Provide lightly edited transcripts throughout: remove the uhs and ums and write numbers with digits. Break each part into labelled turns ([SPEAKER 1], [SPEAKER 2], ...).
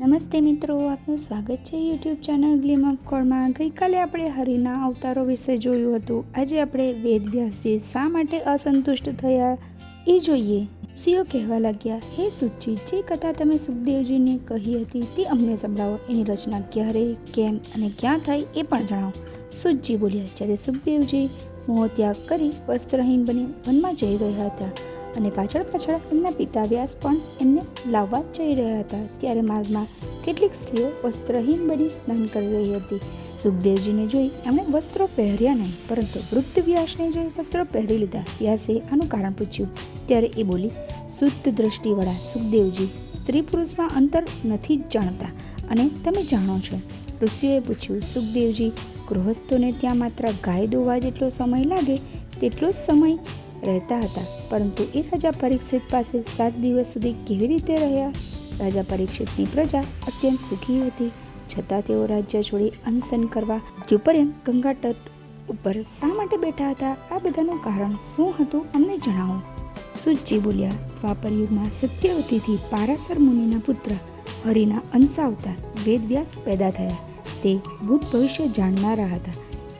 [SPEAKER 1] નમસ્તે મિત્રો, આપનું સ્વાગત છે યુટ્યુબ ચેનલ ગ્લિમ ઓફ ગોડમાં। ગઈકાલે આપણે હરિના અવતારો વિશે જોયું હતું। આજે આપણે વેદવ્યાસજી શા માટે અસંતુષ્ટ થયા એ જોઈએ। ઋષિઓ કહેવા લાગ્યા, હે સુતજી, જે કથા તમે સુખદેવજીને કહી હતી તે અમને સંભળાવો। એની રચના ક્યારે, કેમ અને ક્યાં થઈ એ પણ જણાવો। સુતજી બોલ્યા, જ્યારે સુખદેવજી મોહત્યાગ કરી વસ્ત્રહીન બની વનમાં જઈ રહ્યા હતા અને પાછળ એમના પિતા વ્યાસ પણ એમને લાવવા જઈ રહ્યા હતા, ત્યારે માર્ગમાં કેટલીક સ્ત્રીઓ વસ્ત્રહીન બની સ્નાન કરી રહી હતી। સુખદેવજીને જોઈ એમણે વસ્ત્રો પહેર્યા નહીં, પરંતુ વૃદ્ધ વ્યાસને જોઈ વસ્ત્રો પહેરી લીધા। વ્યાસે આનું કારણ પૂછ્યું, ત્યારે એ બોલી, શુદ્ધ દ્રષ્ટિવાળા સુખદેવજી, સ્ત્રી પુરુષમાં અંતર નથી જાણતા અને તમે જાણો છો। ઋષિઓએ પૂછ્યું, સુખદેવજી, ગૃહસ્થોને ત્યાં માત્ર ગાય દોવા જેટલો સમય લાગે તેટલો જ સમય રહેતા હતા, પરંતુ એ રાજા પરીક્ષિત પાસે 7 દિવસ સુધી કેવી રીતે રહ્યા? રાજા પરીક્ષિતની પ્રજા અત્યંત સુખી હતી, છતાં તેઓ રાજ્ય છોડી અનશન કરવા મૃત્યુપર્યંત ગંગા તટ ઉપર શા માટે બેઠા હતા? આ બધાનું કારણ શું હતું, અમને જણાવો। સુતજી બોલ્યા, દ્વાપર યુગમાં સત્યવતીથી પારાશર મુનિના પુત્ર હરિના અંશાવતાર વેદવ્યાસ પેદા થયા। તે ભૂત ભવિષ્ય જાણનારા હતા।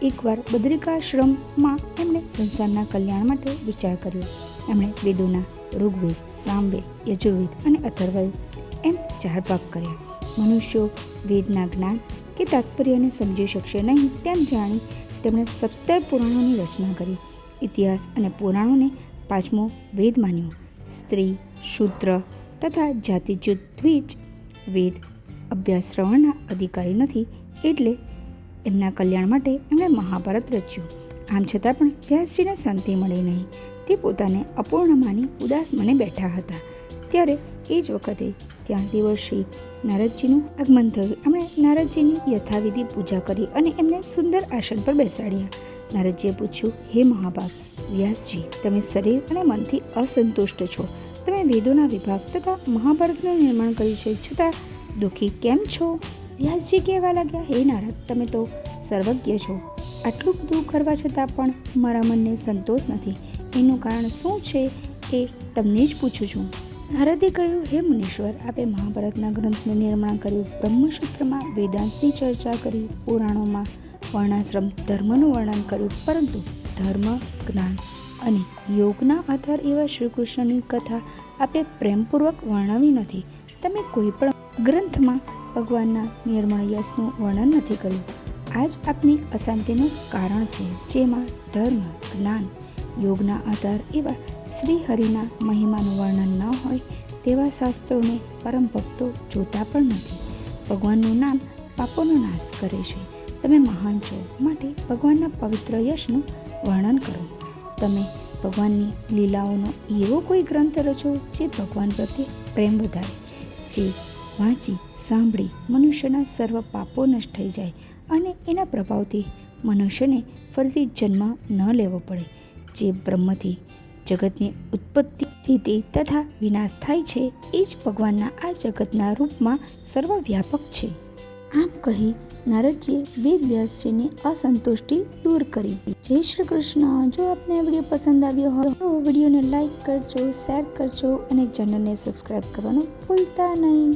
[SPEAKER 1] એકવાર બદ્રિકાશ્રમમાં એમણે સંસારના કલ્યાણ માટે વિચાર કર્યો। એમણે વેદોના ઋગ્વેદ, સામવેદ, યજુર્વેદ અને અથર્વવેદ એમ 4 ભાગ કર્યા। મનુષ્યો વેદના જ્ઞાન કે તાત્પર્યને સમજી શકશે નહીં તેમ જાણી તેમણે 17 પુરાણોની રચના કરી। ઇતિહાસ અને પુરાણોને 5મો વેદ માન્યો। સ્ત્રી, શૂદ્ર તથા જાતિચ્યુત દ્વિજ વેદ અભ્યાસ શ્રવણના અધિકારી નથી, એટલે એમના કલ્યાણ માટે એમણે મહાભારત રચ્યું। આમ છતાં પણ વ્યાસજીને શાંતિ મળી નહીં। તે પોતાને અપૂર્ણ માની ઉદાસ મને બેઠા હતા। ત્યારે એ જ વખતે ત્યાં દેવર્ષિ નારદજીનું આગમન થયું। એમણે નારદજીની યથાવિધિ પૂજા કરી અને એમને સુંદર આસન પર બેસાડ્યા। નારદજીએ પૂછ્યું, હે મહાભાગ વ્યાસજી, તમે શરીર અને મનથી અસંતુષ્ટ છો। તમે વેદોના વિભાગ તથા મહાભારતનું નિર્માણ કર્યું છે, છતાં દુઃખી કેમ છો? વ્યાસજી કહેવા લાગ્યા, હે નારદ, તમે તો સર્વજ્ઞ છો, આટલું બધું કરવા છતાં પણ મારા મનને સંતોષ નથી। એનું કારણ શું છે એ તમને જ પૂછું છું। નારદે કહ્યું, હે મુનીશ્વર, આપે મહાભારતના ગ્રંથનું નિર્માણ કર્યું, બ્રહ્મસૂત્રમાં વેદાંતની ચર્ચા કરી, પુરાણોમાં વર્ણાશ્રમ ધર્મનું વર્ણન કર્યું, પરંતુ ધર્મ, જ્ઞાન અને યોગના આધાર એવા શ્રી કૃષ્ણની કથા આપે પ્રેમપૂર્વક વર્ણવી નથી। તમે કોઈ પણ ગ્રંથમાં ભગવાનના નિર્મળ યશનું વર્ણન નથી કર્યું। આ જ આપની અશાંતિનું કારણ છે, જેમાં ધર્મ, જ્ઞાન, યોગના આધાર એવા શ્રી હરિના મહિમાનું વર્ણન ન હોય તેવા શાસ્ત્રોને પરમ ભક્તો જોતા પણ નથી। ભગવાનનું નામ પાપોનો નાશ કરે છે। તમે મહાન છો, માટે ભગવાનના પવિત્ર યશનું વર્ણન કરો। તમે ભગવાનની લીલાઓનો એવો કોઈ ગ્રંથ રચો જે ભગવાન પ્રત્યે પ્રેમ વધારે, જે વાંચી સાંભળી મનુષ્યના સર્વ પાપો નષ્ટ થઈ જાય અને એના પ્રભાવથી મનુષ્યને ફરીથી જન્મ ન લેવો પડે। જે બ્રહ્મથી જગતની ઉત્પત્તિ, સ્થિતિ તથા વિનાશ થાય છે, એ જ ભગવાનના આ જગતના રૂપમાં સર્વવ્યાપક છે। આમ કહી નારદજીએ વેદવ્યાસજીની અસંતુષ્ટિ દૂર કરી। જય શ્રી કૃષ્ણ। જો આપને આ વિડીયો પસંદ આવ્યો હોય તો વિડીયોને લાઈક કરજો, શેર કરજો અને ચેનલને સબસ્ક્રાઈબ કરવાનું ભૂલતા નહીં।